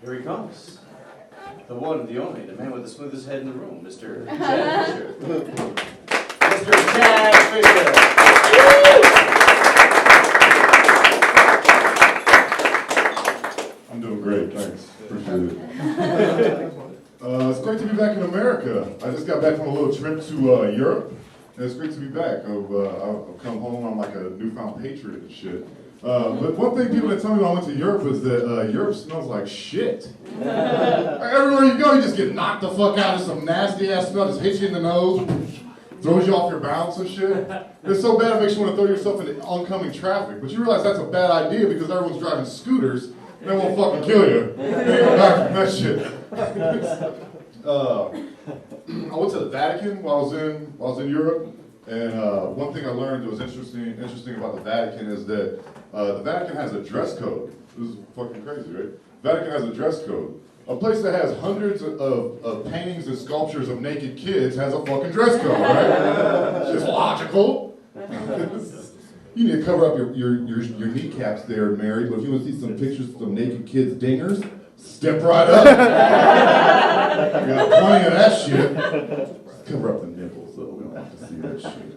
Here he comes. The one, the only, the man with the smoothest head in the room, Mr. Chad Fisher. Mr. Chad Fisher. I'm doing great, thanks. Appreciate it. It's great to be back in America. I just got back from a little trip to Europe, and it's great to be back. I've come home, I'm like a newfound patriot and shit. But one thing people that tell me when I went to Europe is that Europe smells like shit. Like everywhere you go, you just get knocked the fuck out. There's some nasty ass smell, just hits you in the nose, throws you off your balance and shit. It's so bad it makes you want to throw yourself into oncoming traffic. But you realize that's a bad idea because everyone's driving scooters, and they won't fucking kill you. They ain't go back from that shit. I went to the Vatican while I was in Europe. And one thing I learned that was interesting about the Vatican is that the Vatican has a dress code. This is fucking crazy, right? Vatican has a dress code. A place that has hundreds of paintings and sculptures of naked kids has a fucking dress code, right? It's just logical. You need to cover up your kneecaps there, Mary, but if you want to see some pictures of some naked kids' dingers, step right up. You got plenty of that shit. Cover up the nipples, though. We don't have to see that shit.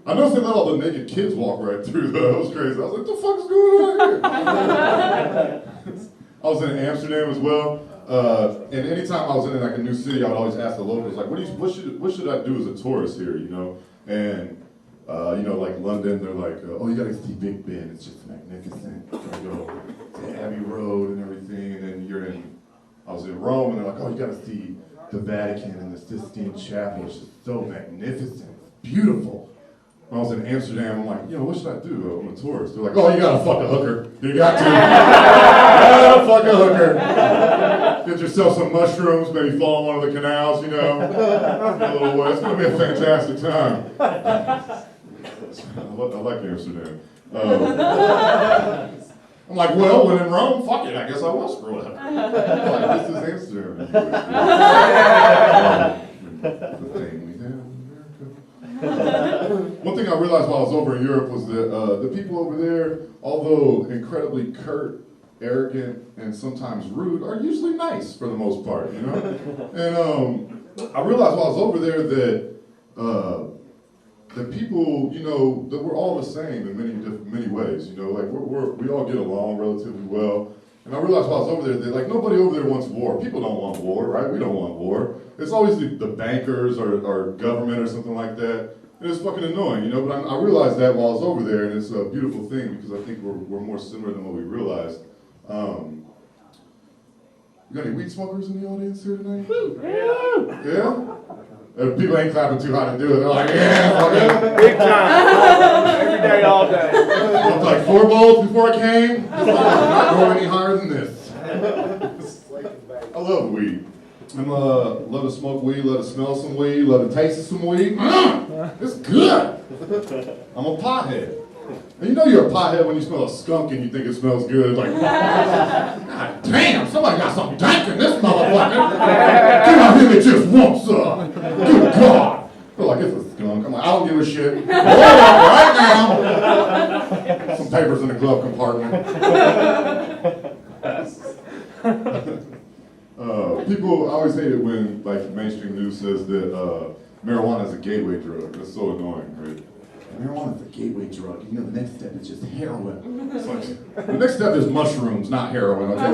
I noticed they let all the naked kids walk right through, though. That was crazy. I was like, what the fuck is going on here? I was in Amsterdam as well. And anytime I was in like a new city, I would always ask the locals, like, what should I do as a tourist here, you know? And, like London, they're like, oh, you gotta see Big Ben. It's just magnificent. You go to Abbey Road and everything. And then I was in Rome, and they're like, oh, you gotta see the Vatican and the Sistine Chapel. It's just so magnificent. It's beautiful. When I was in Amsterdam, I'm like, what should I do? I'm a tourist. They're like, oh, you gotta fuck a hooker. You got to. Fuck a hooker. Get yourself some mushrooms, maybe fall in one of the canals, A little way. It's gonna be a fantastic time. I like Amsterdam. I'm like, well, when in Rome, fuck it, I guess I will screw it up. Like, this is Amsterdam. The thing we have in America. One thing I realized while I was over in Europe was that the people over there, although incredibly curt, arrogant, and sometimes rude, are usually nice for the most part, And I realized while I was over there that the people, that we're all the same in many ways, like we all get along relatively well. And I realized while I was over there that like nobody over there wants war. People don't want war, right? We don't want war. It's always the bankers or government or something like that. And it's fucking annoying, But I realized that while I was over there, and it's a beautiful thing because I think we're more similar than what we realized. You got any weed smokers in the audience here tonight? Yeah? People ain't clapping too hard to do it. They're like, yeah, fucking. Big time. Every day, all day. Smoked like 4 bowls before I came. Not going any higher than this. I love weed. Love to smoke weed, love to smell some weed, love to taste some weed. It's good. I'm a pothead. And you're a pothead when you smell a skunk and you think it smells good. Like, God damn, somebody got some dank in this motherfucker. Get out here and just want some. Good God. Feel like it's a skunk. I'm like, I don't give a shit. Hold on right now. Some papers in the glove compartment. People, I always hate it when like mainstream news says that marijuana is a gateway drug. That's so annoying, right? Marijuana is a gateway drug. The next step is just heroin. It's like, the next step is mushrooms, not heroin. Okay?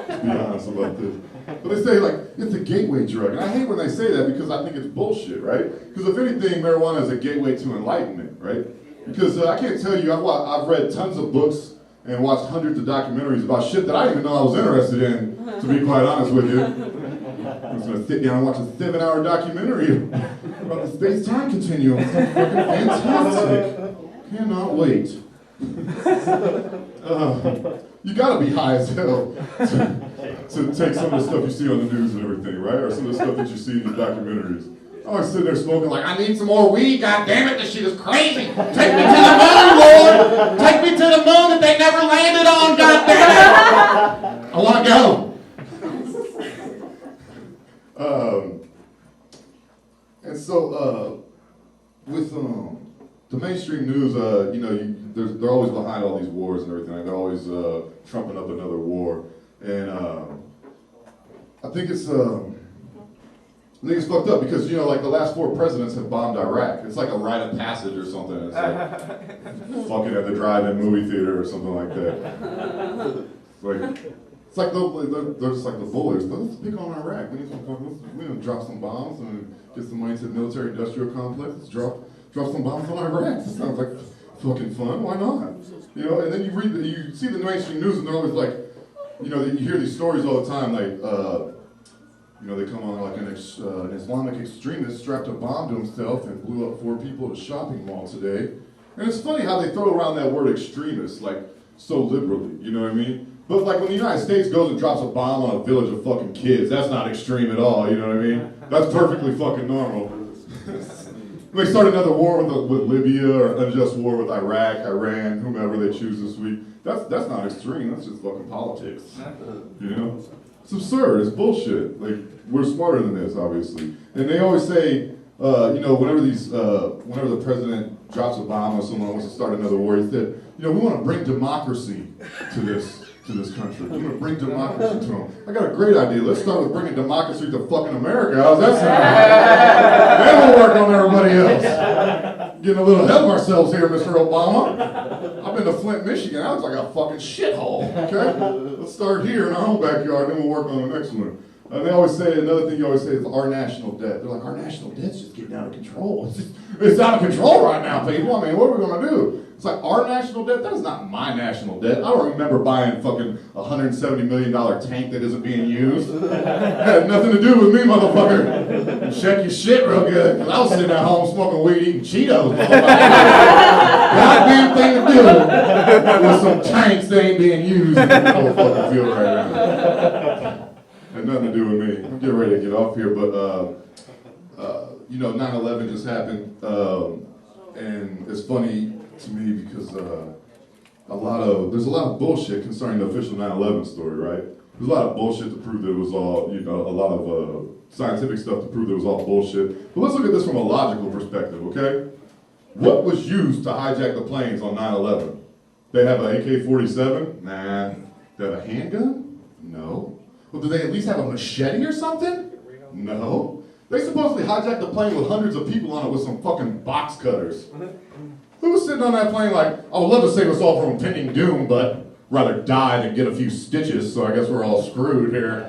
Let's be honest about this. But they say like it's a gateway drug, and I hate when they say that because I think it's bullshit, right? Because if anything, marijuana is a gateway to enlightenment, right? Because I can't tell you, I've read tons of books and watched hundreds of documentaries about shit that I didn't even know I was interested in. To be quite honest with you. I'm just gonna sit down and watch a 7-hour documentary about the space-time continuum. It's fucking fantastic. Cannot wait. You gotta be high as hell to take some of the stuff you see on the news and everything, right? Or some of the stuff that you see in these documentaries. I was sitting there smoking like, I need some more weed, god damn it, this shit is crazy. Take me to the moon, Lord. Take me to the moon that they never landed on, god damn it. I wanna go. And so, with the mainstream news, you know, they're always behind all these wars and everything. Like, they're always trumping up another war, and I think it's fucked up because, you know, like the last 4 presidents have bombed Iraq. It's like a rite of passage or something. It's like fucking at the drive-in movie theater or something like that. It's like they're just like the bullies. Let's pick on Iraq. We need to drop some bombs and get some money to the military-industrial complex. Let's drop some bombs on Iraq. That sounds like fucking fun. Why not? You know. And then you see the mainstream news, and they're always like, you know, you hear these stories all the time, like, you know, they come on like an Islamic extremist strapped a bomb to himself and blew up 4 people at a shopping mall today. And it's funny how they throw around that word extremist like so liberally. You know what I mean? But like when the United States goes and drops a bomb on a village of fucking kids, that's not extreme at all, you know what I mean? That's perfectly fucking normal. They start another war with Libya or an unjust war with Iraq, Iran, whomever they choose this week. That's not extreme, that's just fucking politics. You know? It's absurd, it's bullshit. Like, we're smarter than this, obviously. And they always say, you know, whenever the president drops a bomb or someone wants to start another war, he said, you know, we want to bring democracy to this country. We're gonna bring democracy to them. I got a great idea. Let's start with bringing democracy to fucking America. How's that sound? Then we'll work on everybody else. Getting a little ahead of ourselves here, Mr. Obama. I've been to Flint, Michigan. That looks like a fucking shithole. Okay? Let's start here in our own backyard, then we'll work on the next one. They always say, another thing you always say is our national debt. They're like, our national debt's just getting out of control. It's out of control right now, people. I mean, what are we gonna do? It's like, our national debt? That is not my national debt. I don't remember buying fucking $170 million tank that isn't being used. It had nothing to do with me, motherfucker. Check your shit real good, because I was sitting at home smoking weed, eating Cheetos. Goddamn thing to do with some tanks that ain't being used in the motherfucking field right now. Had nothing to do with me. I'm getting ready to get off here, but you know, 9/11 just happened, and it's funny to me because there's a lot of bullshit concerning the official 9/11 story, right? There's a lot of bullshit to prove that it was all, you know, a lot of scientific stuff to prove that it was all bullshit. But let's look at this from a logical perspective, okay? What was used to hijack the planes on 9/11? They have an AK-47? Nah. They have a handgun? No. Well, do they at least have a machete or something? No. They supposedly hijacked the plane with hundreds of people on it with some fucking box cutters. Who was sitting on that plane like, I would love to save us all from impending doom, but rather die than get a few stitches, so I guess we're all screwed here.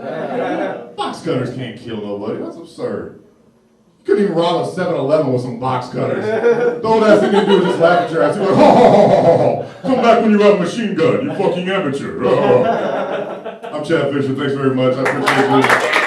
Box cutters can't kill nobody. That's absurd. You couldn't even rob a 7-Eleven with some box cutters. The old ass thing you do is just laugh at your ass. You're like, ho. Come back when you have a machine gun, you fucking amateur. I'm Chad Fisher. Thanks very much. I appreciate it.